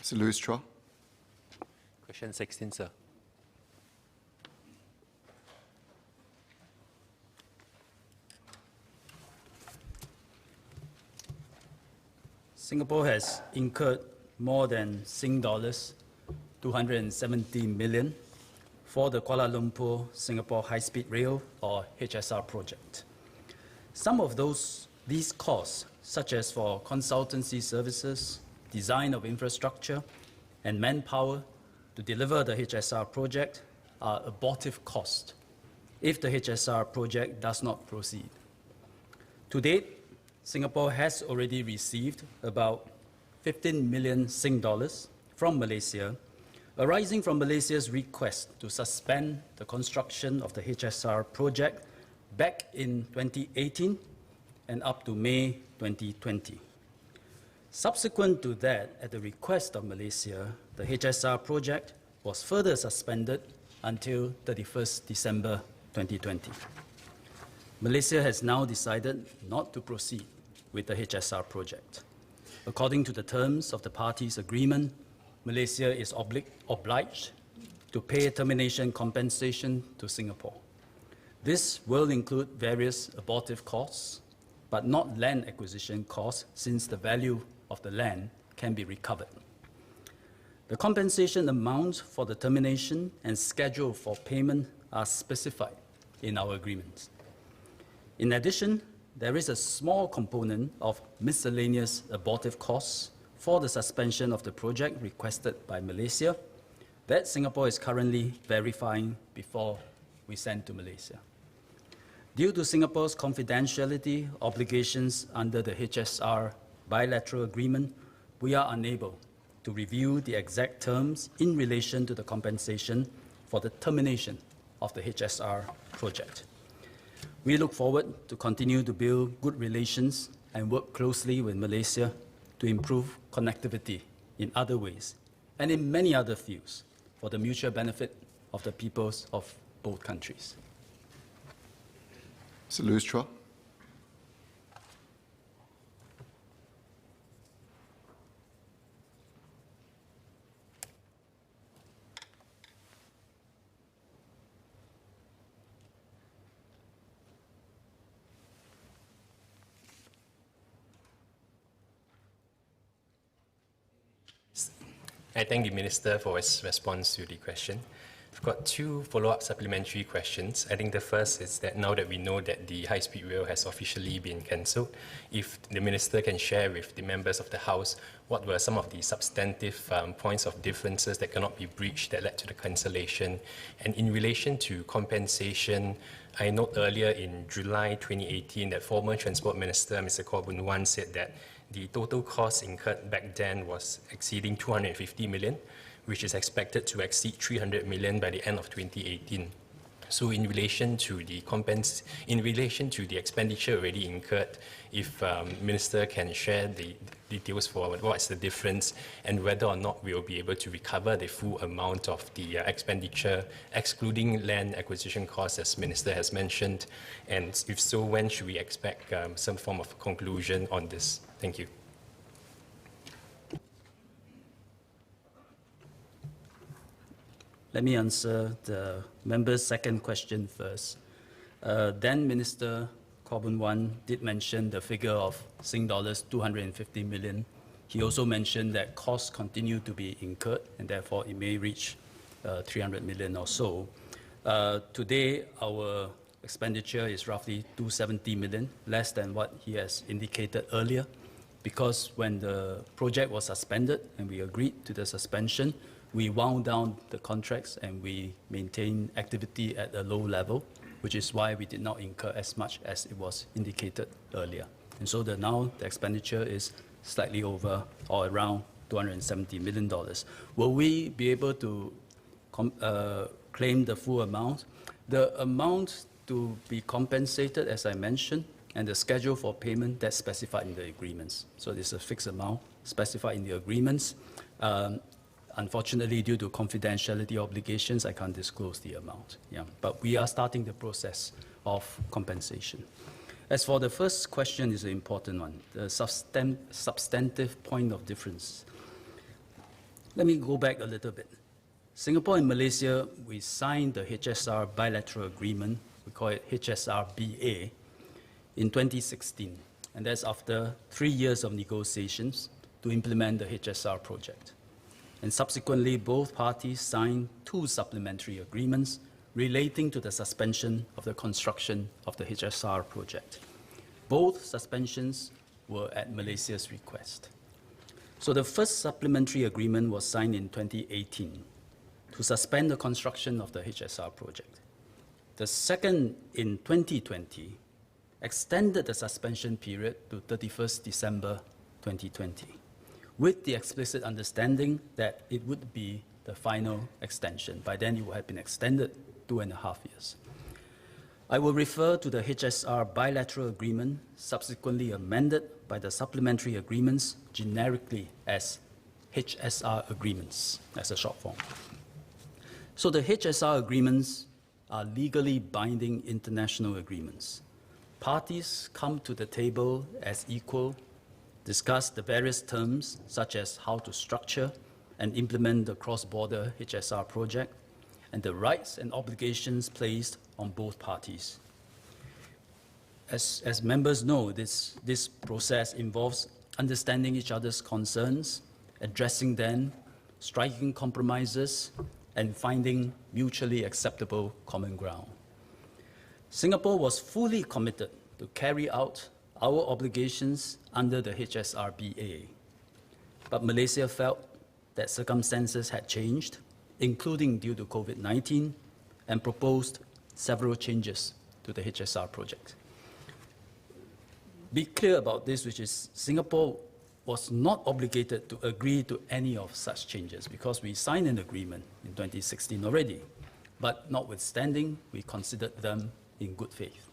Mr. Louis Chua. Question 16, sir. Singapore has incurred more than Sing dollars 270 million for the Kuala Lumpur Singapore High-Speed Rail or HSR project. Some of these costs, such as for consultancy services, design of infrastructure, and manpower to deliver the HSR project, are abortive costs if the HSR project does not proceed. To date, Singapore has already received about 15 million Sing dollars from Malaysia, arising from Malaysia's request to suspend the construction of the HSR project back in 2018 and up to May 2020. Subsequent to that, at the request of Malaysia, the HSR project was further suspended until 31st December 2020. Malaysia has now decided not to proceed with the HSR project. According to the terms of the parties' agreement, Malaysia is obliged to pay termination compensation to Singapore. This will include various abortive costs, but not land acquisition costs, since the value of the land can be recovered. The compensation amounts for the termination and schedule for payment are specified in our agreements. In addition, there is a small component of miscellaneous abortive costs for the suspension of the project requested by Malaysia that Singapore is currently verifying before we send to Malaysia. Due to Singapore's confidentiality obligations under the HSR bilateral agreement, we are unable to review the exact terms in relation to the compensation for the termination of the HSR project. We look forward to continue to build good relations and work closely with Malaysia to improve connectivity in other ways and in many other fields for the mutual benefit of the peoples of both countries. Mr. Louis Chua. I thank the Minister for his response to the question. I've got two follow-up supplementary questions. I think the first is that now that we know that the high-speed rail has officially been cancelled, if the Minister can share with the members of the House what were some of the substantive points of differences that cannot be breached that led to the cancellation. And in relation to compensation, I note earlier in July 2018 that former Transport Minister Mr. Khaw Boon Wan said that the total cost incurred back then was exceeding 250 million, which is expected to exceed 300 million by the end of 2018. So in relation to the expenditure already incurred, if Minister can share the details for what is the difference and whether or not we will be able to recover the full amount of the expenditure, excluding land acquisition costs, as Minister has mentioned, and if so, when should we expect some form of conclusion on this? Thank you. Let me answer the member's second question first. Then Minister Khaw Boon Wan did mention the figure of Sing dollars 250 million. He also mentioned that costs continue to be incurred and therefore it may reach 300 million or so. Today, our expenditure is roughly 270 million, less than what he has indicated earlier, because when the project was suspended and we agreed to the suspension, we wound down the contracts and we maintained activity at a low level, which is why we did not incur as much as it was indicated earlier. And so now the expenditure is slightly over or around $270 million. Will we be able to claim the full amount? The amount to be compensated, as I mentioned, and the schedule for payment, that's specified in the agreements. So there's a fixed amount specified in the agreements. Unfortunately, due to confidentiality obligations, I can't disclose the amount. Yeah. But we are starting the process of compensation. As for the first question, is an important one, the substantive point of difference. Let me go back a little bit. Singapore and Malaysia, we signed the HSR bilateral agreement, we call it HSR-BA, in 2016. And that's after 3 years of negotiations to implement the HSR project. And subsequently, both parties signed 2 supplementary agreements relating to the suspension of the construction of the HSR project. Both suspensions were at Malaysia's request. So the first supplementary agreement was signed in 2018 to suspend the construction of the HSR project. The second in 2020 extended the suspension period to 31st December 2020, with the explicit understanding that it would be the final extension. By then, it would have been extended 2.5 years. I will refer to the HSR bilateral agreement, subsequently amended by the supplementary agreements generically as HSR agreements, as a short form. So the HSR agreements are legally binding international agreements. Parties come to the table as equal, discuss the various terms, such as how to structure and implement the cross-border HSR project, and the rights and obligations placed on both parties. As members know, this process involves understanding each other's concerns, addressing them, striking compromises, and finding mutually acceptable common ground. Singapore was fully committed to carry out our obligations under the HSR-BA, but Malaysia felt that circumstances had changed, including due to COVID-19, and proposed several changes to the HSR project. Be clear about this, which is Singapore was not obligated to agree to any of such changes because we signed an agreement in 2016 already. But notwithstanding, we considered them in good faith.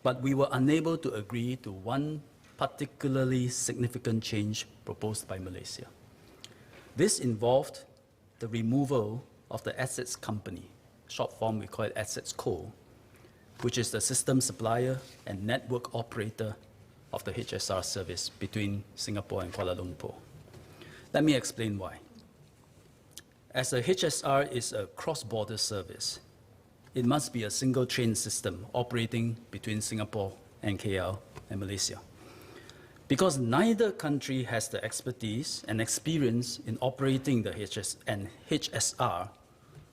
But we were unable to agree to one particularly significant change proposed by Malaysia. This involved the removal of the assets company, short form we call it Assets Co, which is the system supplier and network operator of the HSR service between Singapore and Kuala Lumpur. Let me explain why. As a HSR is a cross-border service, it must be a single train system operating between Singapore and KL and Malaysia. Because neither country has the expertise and experience in operating the HSR,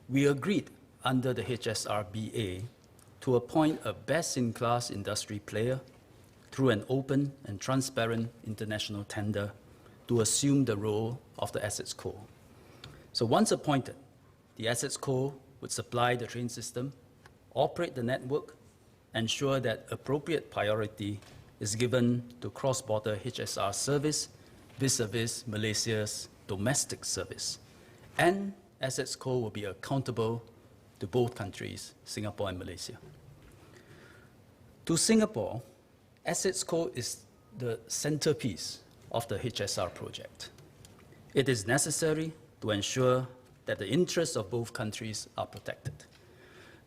we agreed under the HSR-BA to appoint a best-in-class industry player through an open and transparent international tender to assume the role of the Assets Co. So once appointed, the Assets Co would supply the train system, operate the network, ensure that appropriate priority is given to cross-border HSR service vis-a-vis Malaysia's domestic service, and Assets Co will be accountable to both countries, Singapore and Malaysia. To Singapore, Assets Co is the centerpiece of the HSR project. It is necessary to ensure that the interests of both countries are protected.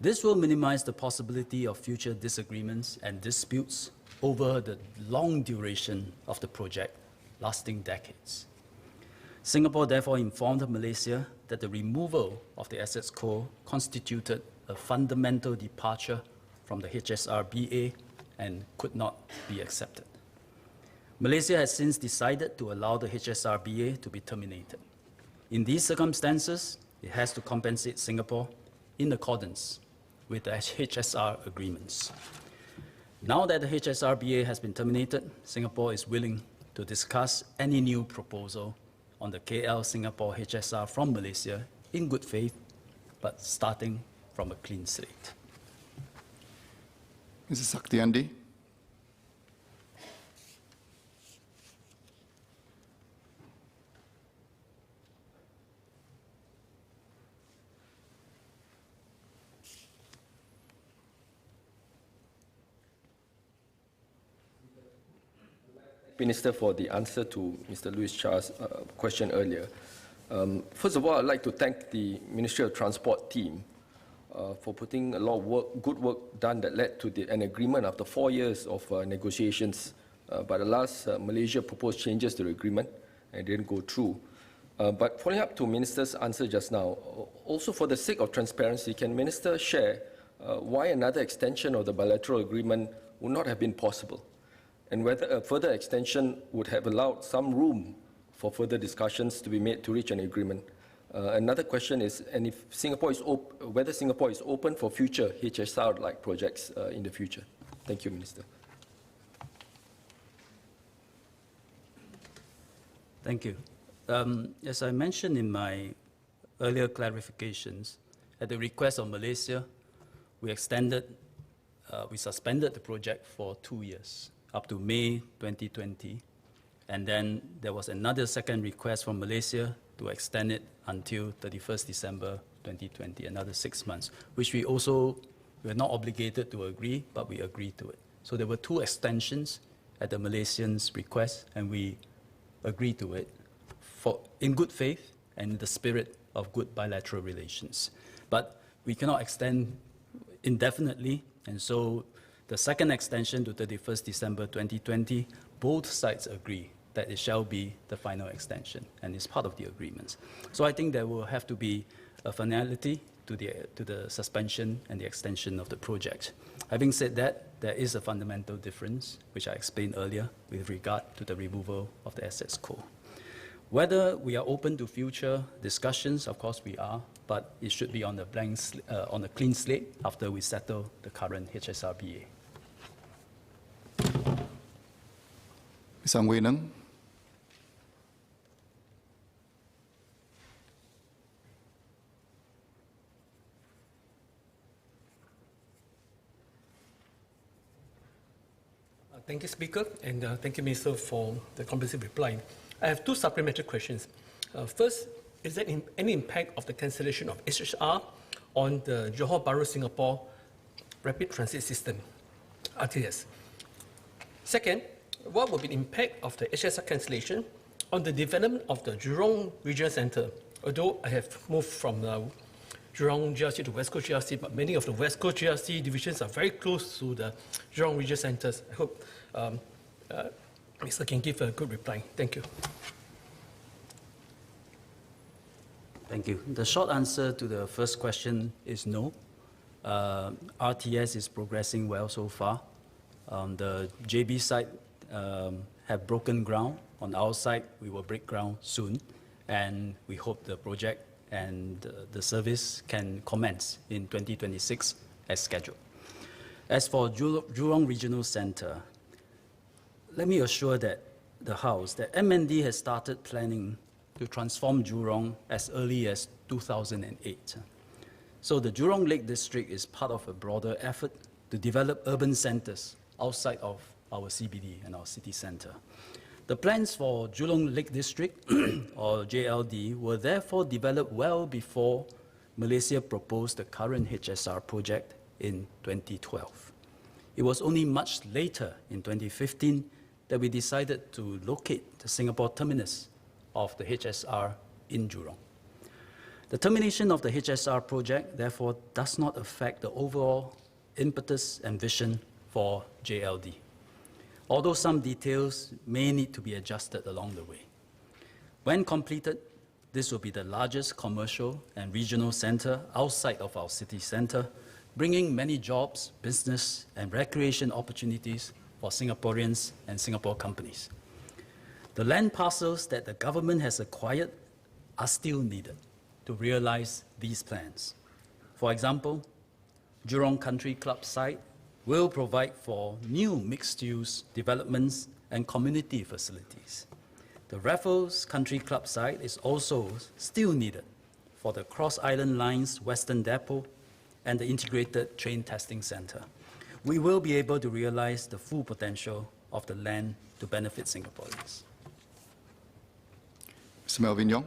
This will minimize the possibility of future disagreements and disputes over the long duration of the project, lasting decades. Singapore therefore informed Malaysia that the removal of the Assets Co constituted a fundamental departure from the HSR-BA and could not be accepted. Malaysia has since decided to allow the HSR-BA to be terminated. In these circumstances, it has to compensate Singapore in accordance with the HSR agreements. Now that the HSR-BA has been terminated, Singapore is willing to discuss any new proposal on the KL Singapore HSR from Malaysia in good faith, but starting from a clean slate. Mrs. Saktiandi. Minister, for the answer to Mr. Louis Char's question earlier. First of all, I'd like to thank the Ministry of Transport team for putting a lot of work, good work done that led to an agreement after 4 years of negotiations. But alas, Malaysia proposed changes to the agreement and didn't go through. But following up to Minister's answer just now, also for the sake of transparency, can Minister share why another extension of the bilateral agreement would not have been possible, and whether a further extension would have allowed some room for further discussions to be made to reach an agreement? Another question is, and if Singapore is whether Singapore is open for future HSR-like projects in the future. Thank you, Minister. Thank you. As I mentioned in my earlier clarifications, at the request of Malaysia, we suspended the project for 2 years, up to May 2020. And then there was another second request from Malaysia to extend it until 31st December 2020, another 6 months, which we were not obligated to agree, but we agreed to it. So there were 2 extensions at the Malaysians' request, and we agreed to it in good faith and in the spirit of good bilateral relations. But we cannot extend indefinitely, and so the second extension to 31st December 2020, both sides agree that it shall be the final extension, and it's part of the agreements. So I think there will have to be a finality to the suspension and the extension of the project. Having said that, there is a fundamental difference, which I explained earlier, with regard to the removal of the assets core. Whether we are open to future discussions, of course we are, but it should be on a clean slate after we settle the current HSRBA. Mr. Ong Ye Kung. Thank you, Speaker, and thank you, Minister, for the comprehensive reply. I have 2 supplementary questions. First, is there any impact of the cancellation of HSR on the Johor Bahru Singapore Rapid Transit System, RTS? Second, what will be the impact of the HSR cancellation on the development of the Jurong Regional Centre? Although I have moved from Jurong GRC to West Coast GRC, but many of the West Coast GRC divisions are very close to the Jurong Regional Centres. I hope Mr. can give a good reply. Thank you. Thank you. The short answer to the first question is no. RTS is progressing well so far. The JB side have broken ground. On our side, we will break ground soon, and we hope the project and the service can commence in 2026 as scheduled. As for Jurong Regional Centre, let me assure that the House that MND has started planning to transform Jurong as early as 2008. So the Jurong Lake District is part of a broader effort to develop urban centres outside of our CBD and our city centre. The plans for Jurong Lake District, or JLD, were therefore developed well before Malaysia proposed the current HSR project in 2012. It was only much later, in 2015, that we decided to locate the Singapore terminus of the HSR in Jurong. The termination of the HSR project, therefore, does not affect the overall impetus and vision for JLD, although some details may need to be adjusted along the way. When completed, this will be the largest commercial and regional centre outside of our city centre, bringing many jobs, business, and recreation opportunities for Singaporeans and Singapore companies. The land parcels that the government has acquired are still needed to realise these plans. For example, Jurong Country Club site will provide for new mixed-use developments and community facilities. The Raffles Country Club site is also still needed for the Cross Island Line's Western Depot and the Integrated Train Testing Centre. We will be able to realise the full potential of the land to benefit Singaporeans. Mr. Melvin Yong.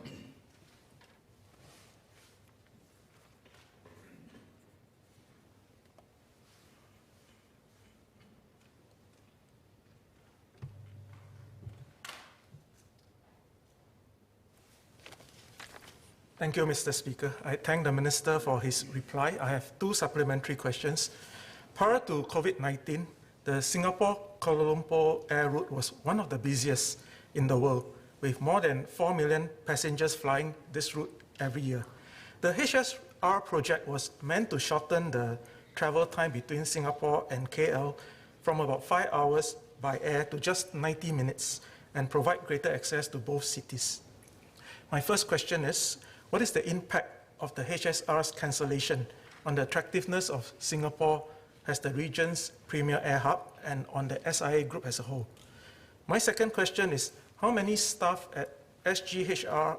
Thank you, Mr. Speaker. I thank the Minister for his reply. I have 2 supplementary questions. Prior to COVID-19, the Singapore-Kuala Lumpur air route was one of the busiest in the world, with more than 4 million passengers flying this route every year. The HSR project was meant to shorten the travel time between Singapore and KL from about 5 hours by air to just 90 minutes and provide greater access to both cities. My first question is, what is the impact of the HSR's cancellation on the attractiveness of Singapore as the region's premier air hub and on the SIA group as a whole? My second question is, how many staff at SGHR,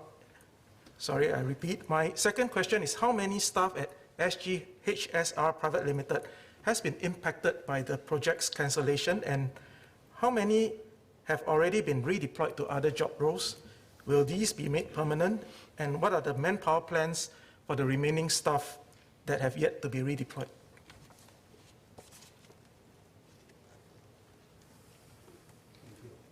sorry, I repeat, my second question is how many staff at SGHSR Private Limited has been impacted by the project's cancellation, and how many have already been redeployed to other job roles? Will these be made permanent? And what are the manpower plans for the remaining staff that have yet to be redeployed?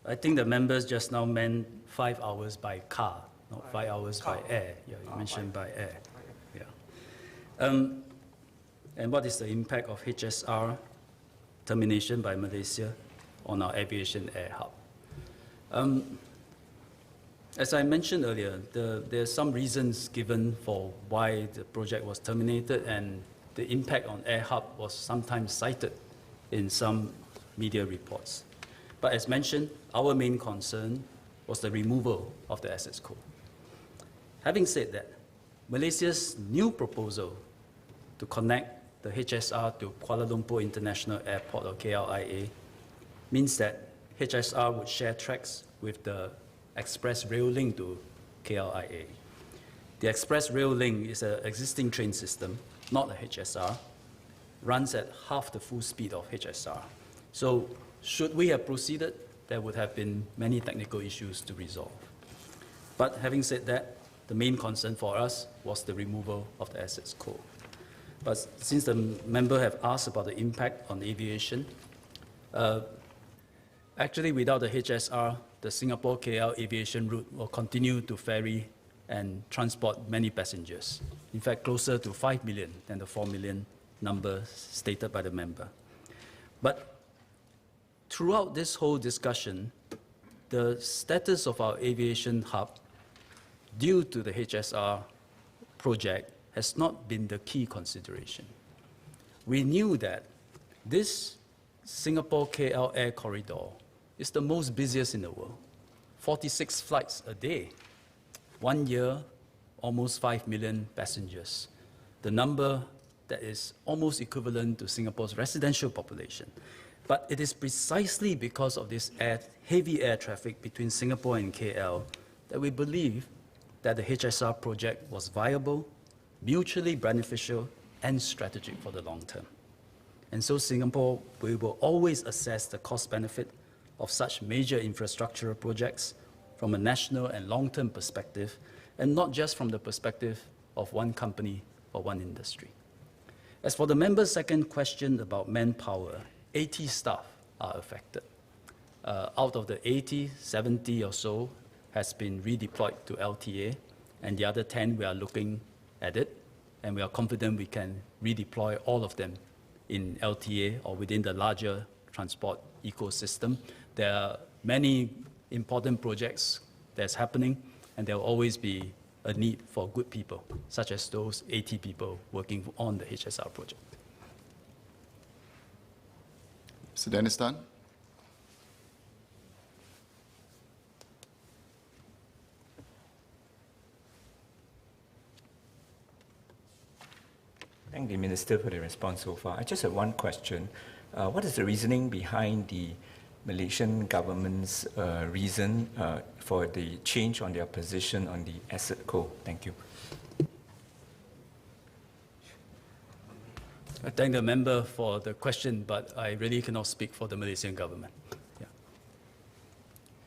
I think the members just now meant 5 hours by car, not 5 hours by air. Yeah, you mentioned by air. Yeah. And what is the impact of HSR termination by Malaysia on our aviation air hub? As I mentioned earlier, there are some reasons given for why the project was terminated, and the impact on air hub was sometimes cited in some media reports. But as mentioned, our main concern was the removal of the assets code. Having said that, Malaysia's new proposal to connect the HSR to Kuala Lumpur International Airport, or KLIA, means that HSR would share tracks with the express rail link to KLIA. The express rail link is an existing train system, not a HSR, runs at half the full speed of HSR. So should we have proceeded, there would have been many technical issues to resolve. But having said that, the main concern for us was the removal of the assets code. But since the member have asked about the impact on aviation, actually without the HSR, the Singapore-KL aviation route will continue to ferry and transport many passengers. In fact, closer to 5 million than the 4 million number stated by the member. But throughout this whole discussion, the status of our aviation hub, due to the HSR project, has not been the key consideration. We knew that this Singapore-KL air corridor is the most busiest in the world. 46 flights a day. 1 year, almost 5 million passengers. The number that is almost equivalent to Singapore's residential population. But it is precisely because of this heavy air traffic between Singapore and KL that we believe that the HSR project was viable, mutually beneficial, and strategic for the long term. And so Singapore, we will always assess the cost-benefit of such major infrastructural projects from a national and long-term perspective, and not just from the perspective of one company or one industry. As for the member's second question about manpower, 80 staff are affected. Out of the 80, 70 or so has been redeployed to LTA, and the other 10, we are looking at it, and we are confident we can redeploy all of them in LTA or within the larger transport ecosystem. There are many important projects that's happening, and there will always be a need for good people, such as those 80 people working on the HSR project. Mr. Dennis Tan. Thank the Minister for the response so far. I just have one question. What is the reasoning behind the Malaysian government's reason for the change on their position on the asset code? Thank you. I thank the member for the question, but I really cannot speak for the Malaysian government.